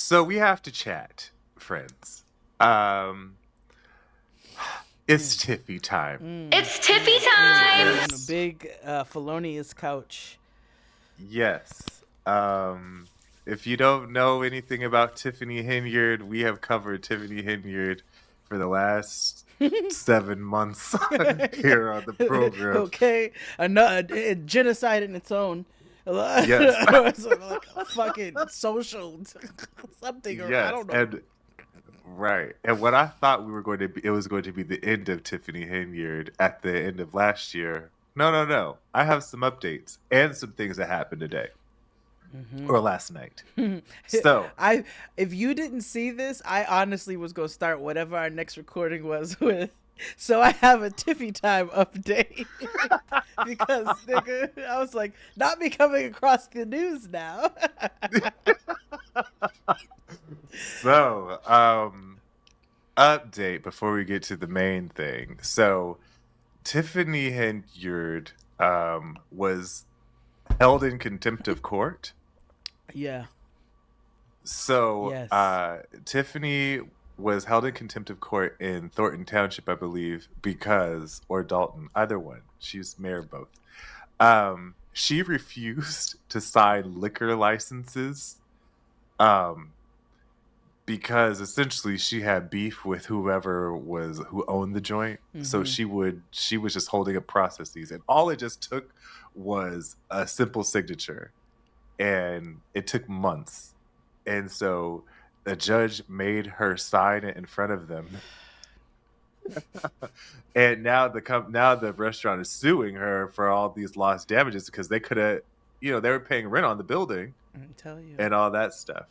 So we have to chat, friends. Um, it's Tiffy time. It's Tiffy time! On a big felonious couch. Yes. If you don't know anything about Tiffany Henyard, we have covered Tiffany Henyard for the last 7 months here on the program. Okay, another genocide in its own. Yes. Like a fucking social something, or I Yes, don't know. and right. And what I thought we were going to be, it was going to be the end of Tiffany Henyard at the end of last year. No, no, no. I have some updates and some things that happened today or last night. So, If you didn't see this, I honestly was gonna start whatever our next recording was with. So I have a Tiffy time update because nigga, I was like, not me coming across the news now. so, update before we get to the main thing. So, Tiffany Henyard was held in contempt of court. Yeah. So, Yes. Tiffany was held in contempt of court in Thornton Township, I believe, because, or Dalton, either one. She's mayor of both. She refused to sign liquor licenses because essentially she had beef with who owned the joint. So she was just holding up processes, and all it just took was a simple signature, and it took months. And so the judge made her sign it in front of them. And now the restaurant is suing her for all these lost damages because they could have, they were paying rent on the building Let me tell you. and all that stuff.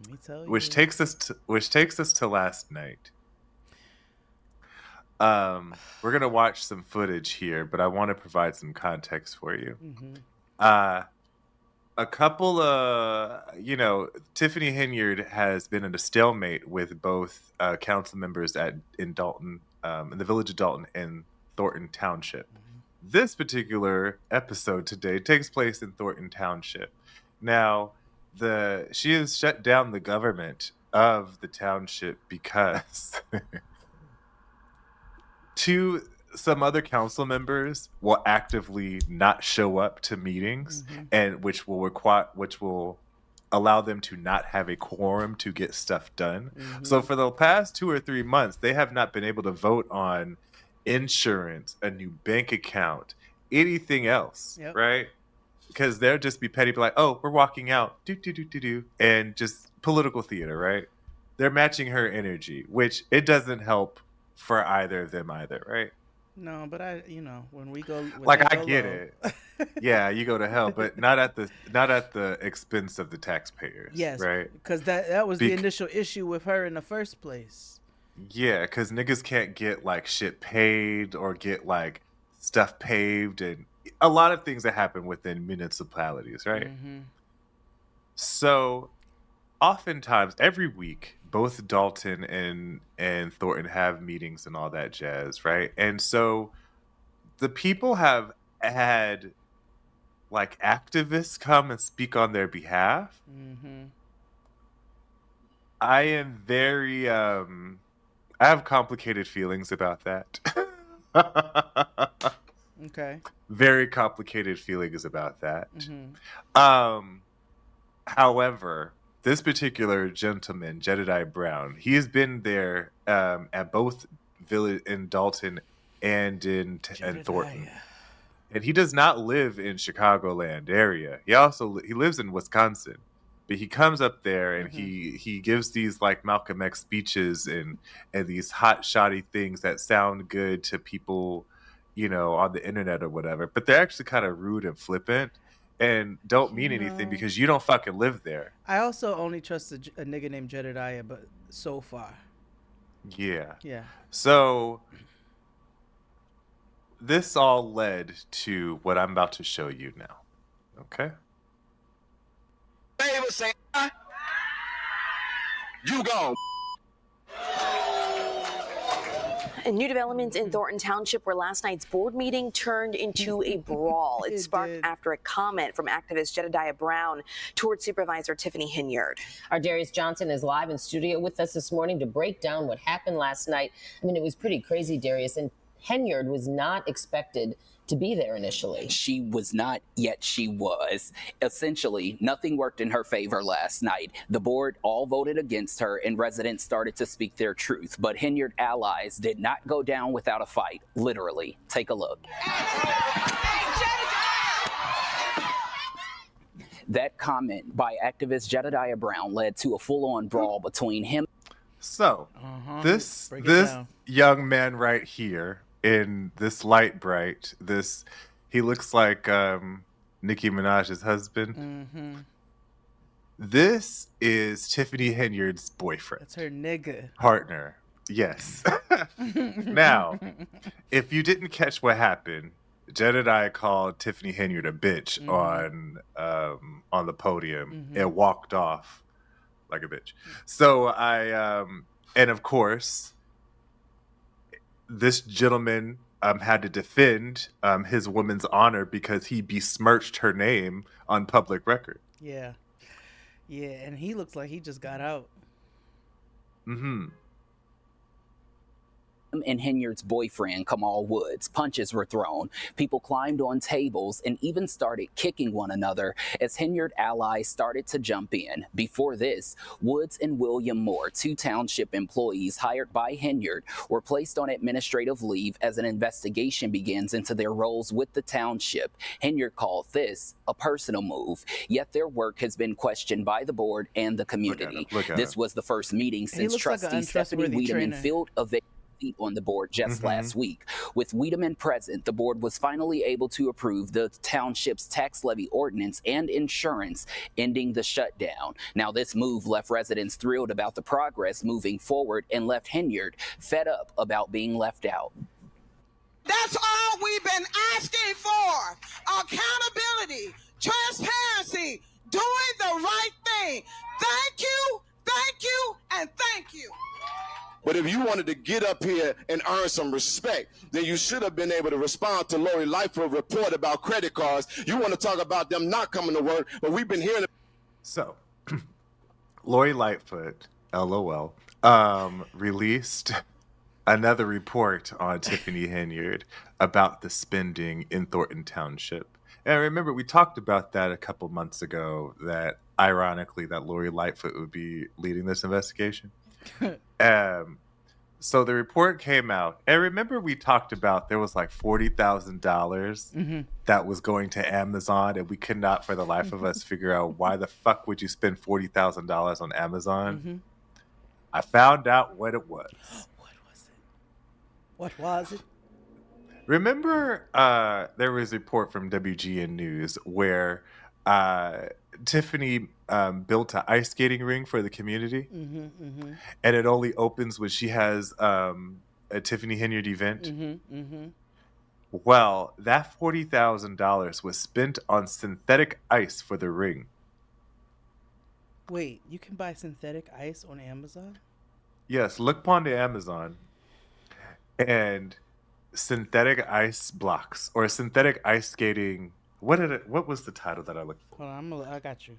Let me tell you. Which takes us to last night. We're gonna watch some footage here, but I want to provide some context for you. A couple of, Tiffany Henyard has been in a stalemate with both council members in Dalton, in the village of Dalton and Thornton Township. This particular episode today takes place in Thornton Township. Now, she has shut down the government of the township because some other council members will actively not show up to meetings, and which will allow them to not have a quorum to get stuff done. So for the past 2 or 3 months, they have not been able to vote on insurance, a new bank account, anything else, right? Because they'll just be petty, be like, "Oh, we're walking out, and just political theater, right?" They're matching her energy, which it doesn't help for either of them either, right? No, but when we go, I get it. Yeah, you go to hell, but not at the expense of the taxpayers. Yes, right? Because that was the initial issue with her in the first place. Yeah, because niggas can't get shit paid or get stuff paved, and a lot of things that happen within municipalities, right? So, oftentimes, every week, both Dalton and Thornton have meetings and all that jazz, right? And so the people have had activists come and speak on their behalf. I am very I have complicated feelings about that. Okay. Very complicated feelings about that. However, this particular gentleman, Jedediah Brown, he has been there at both village in Dalton and in Thornton, and he does not live in Chicagoland area. He lives in Wisconsin, but he comes up there and he gives these Malcolm X speeches and these hot shoddy things that sound good to people, on the internet or whatever, but they're actually kind of rude and flippant and don't mean anything because you don't fucking live there. I also only trust a nigga named Jedediah, but so far. Yeah. Yeah. So this all led to what I'm about to show you now. Okay? They would say, you gone. And new developments in Thornton Township, where last night's board meeting turned into a brawl. It sparked after a comment from activist Jedediah Brown towards Supervisor Tiffany Henyard. Our Darius Johnson is live in studio with us this morning to break down what happened last night. I mean, it was pretty crazy, Darius, and Henyard was not expected to be there initially. She was not, yet she was. Essentially, nothing worked in her favor last night. The board all voted against her, and residents started to speak their truth. But Henyard allies did not go down without a fight, literally. Take a look. That comment by activist Jedediah Brown led to a full-on brawl between him. So, this young man right here, in this light bright, he looks like Nicki Minaj's husband. This is Tiffany Henyard's boyfriend. That's her nigga. Partner. Yes. Now, if you didn't catch what happened, Jedediah called Tiffany Henyard a bitch on the podium and walked off like a bitch. So and of course, this gentleman had to defend his woman's honor because he besmirched her name on public record. Yeah. Yeah, and he looks like he just got out. And Henyard's boyfriend, Kamal Woods. Punches were thrown. People climbed on tables and even started kicking one another as Henyard allies started to jump in. Before this, Woods and William Moore, two township employees hired by Henyard, were placed on administrative leave as an investigation begins into their roles with the township. Henyard called this a personal move, yet their work has been questioned by the board and the community. This was the first meeting since trustee Stephanie Wiedemann filled a seat on the board just last week. With Wiedemann present, the board was finally able to approve the township's tax levy ordinance and insurance, ending the shutdown. Now, this move left residents thrilled about the progress moving forward and left Henyard fed up about being left out. That's all we've been asking for. Accountability, transparency, doing the right thing. Thank you, and thank you. But if you wanted to get up here and earn some respect, then you should have been able to respond to Lori Lightfoot's report about credit cards. You want to talk about them not coming to work, but we've been hearing. So, Lori Lightfoot, LOL, released another report on Tiffany Henyard about the spending in Thornton Township. And remember, we talked about that a couple months ago, that ironically that Lori Lightfoot would be leading this investigation. So the report came out, and remember we talked about there was like $40,000 that was going to Amazon, and we could not for the life of us figure out why the fuck would you spend $40,000 on Amazon. I found out what it was. What was it? Remember there was a report from WGN News where Tiffany built an ice skating ring for the community, and it only opens when she has a Tiffany Henyard event. Well, that $40,000 was spent on synthetic ice for the ring. Wait, you can buy synthetic ice on Amazon? Yes, look upon the Amazon, and synthetic ice blocks or synthetic ice skating. What was the title that I looked for? Hold on, I got you.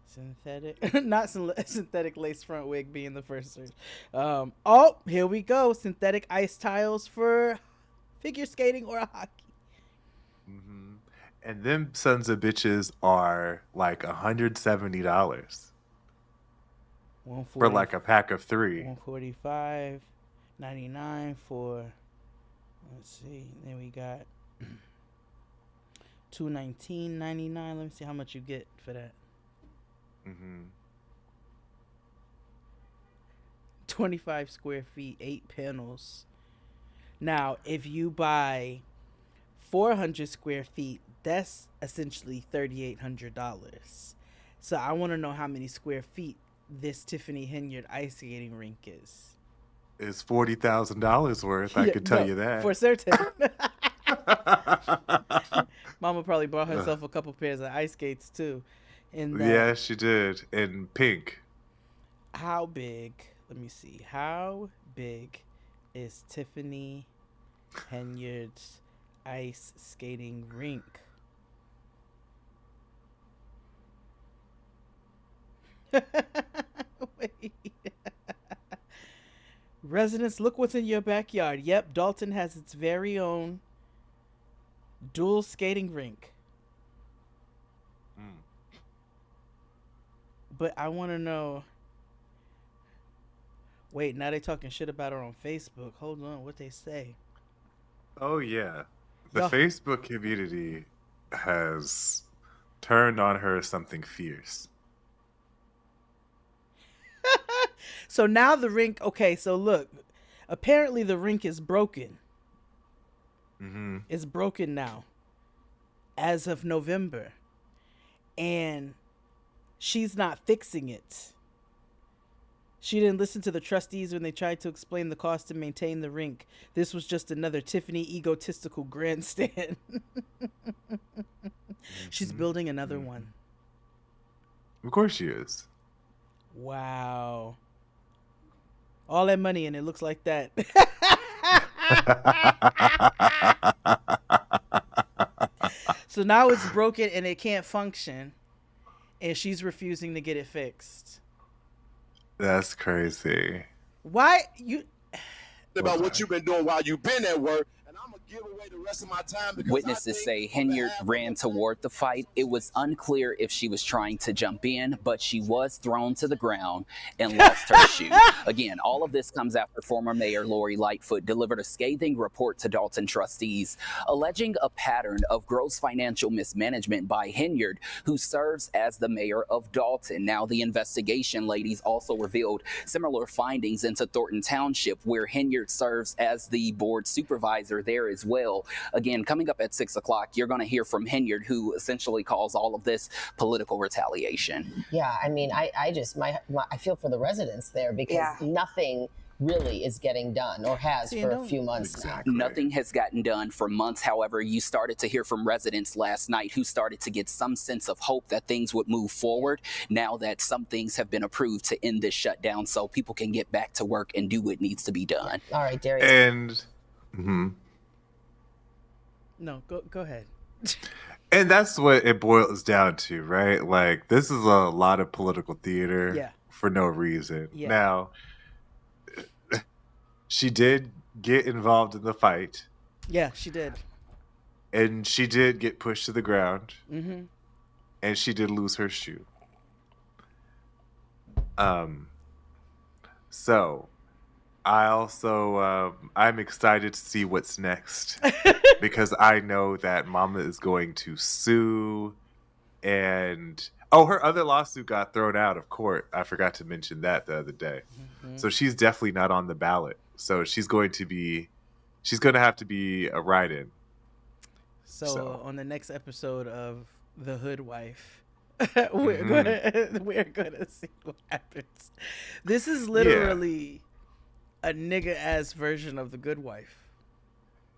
Synthetic, not synthetic lace front wig being the first search. Oh, here we go. Synthetic ice tiles for figure skating or hockey. And them sons of bitches are like $170 for like a pack of 3. $145.99 for. Let's see. Then we got $219.99. Let me see how much you get for that. 25 square feet, 8 panels. Now, if you buy 400 square feet, that's essentially $3,800. So I want to know how many square feet this Tiffany Henyard ice skating rink is. It's $40,000 worth. I could tell you that for certain. Mama probably bought herself a couple pairs of ice skates too. Yeah, she did, in pink. How big? Let me see. How big is Tiffany Henyard's ice skating rink. Wait. Residents, look what's in your backyard. Yep, Dalton has its very own dual skating rink. But I want to know. Wait, now they talking shit about her on Facebook. Hold on, what they say? Oh yeah, the Yo. Facebook community has turned on her something fierce. So now the rink. Okay, so look. Apparently the rink is broken. It's broken now, as of November, and she's not fixing it. She didn't listen to the trustees when they tried to explain the cost to maintain the rink. This was just another Tiffany egotistical grandstand. She's building another one. Of course she is. Wow. All that money and it looks like that. So now it's broken and it can't function. And she's refusing to get it fixed. That's crazy. Why you about what you've been doing while you've been at work, and I'm gonna give away the rest of my time. Witnesses say Henyard ran toward the fight. It was unclear if she was trying to jump in, but she was thrown to the ground and lost her shoe. Again, all of this comes after former Mayor Lori Lightfoot delivered a scathing report to Dalton trustees, alleging a pattern of gross financial mismanagement by Henyard, who serves as the mayor of Dalton. Now, the investigation, ladies, also revealed similar findings into Thornton Township, where Henyard serves as the board supervisor there as well. Again, coming up at 6 o'clock, you're going to hear from Henyard, who essentially calls all of this political retaliation. Yeah, I mean, I feel for the residents there because nothing really is getting done or has for a few months now. Nothing has gotten done for months. However, you started to hear from residents last night who started to get some sense of hope that things would move forward now that some things have been approved to end this shutdown so people can get back to work and do what needs to be done. All right, Darius. And No, go ahead. And that's what it boils down to, right? Like, this is a lot of political theater for no reason. Yeah. Now, she did get involved in the fight. Yeah, she did. And she did get pushed to the ground. Mm-hmm. And she did lose her shoe. So, I also, I'm excited to see what's next. Because I know that Mama is going to sue. And, her other lawsuit got thrown out of court. I forgot to mention that the other day. Mm-hmm. So she's definitely not on the ballot. So she's going to have to be a write-in. So on the next episode of The Hood Wife, we're gonna see what happens. This is literally a nigga-ass version of The Good Wife.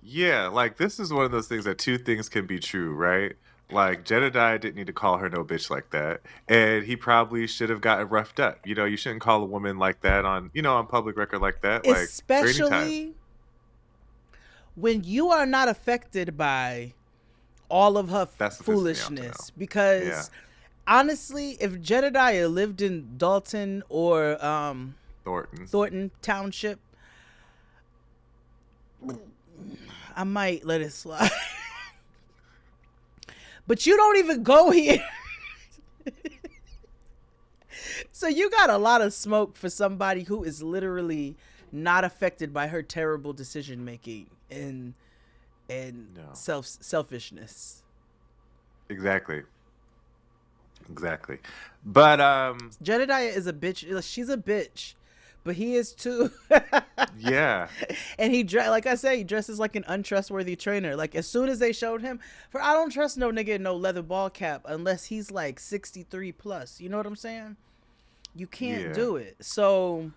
Yeah, like, this is one of those things that two things can be true, right? Like, Jedediah didn't need to call her no bitch like that. And he probably should have gotten roughed up. You know, you shouldn't call a woman like that on public record like that. Especially when you are not affected by all of her foolishness. Because, honestly, if Jedediah lived in Dalton or Thornton Township, I might let it slide. But you don't even go here. So you got a lot of smoke for somebody who is literally not affected by her terrible decision making and selfishness. Exactly. But Jedediah is a bitch. She's a bitch. But he is too. Yeah. And like I say, he dresses like an untrustworthy trainer. Like, as soon as they showed him, I don't trust no nigga in no leather ball cap unless he's like 63 plus. You know what I'm saying? You can't do it. So,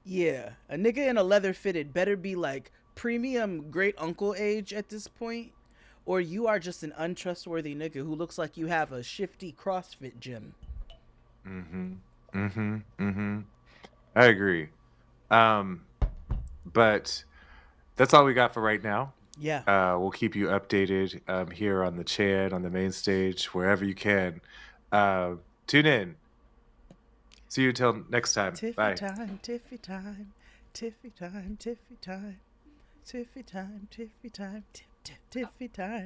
yeah, a nigga in a leather fitted better be like premium great uncle age at this point, or you are just an untrustworthy nigga who looks like you have a shifty CrossFit gym. I agree. But that's all we got for right now. Yeah. We'll keep you updated here on the chat, on the main stage, wherever you can. Tune in. See you till next time. Tiffy Bye. time, Tiffy time, Tiffy time, Tiffy time, Tiffy time, Tiffy time, Tiffy time.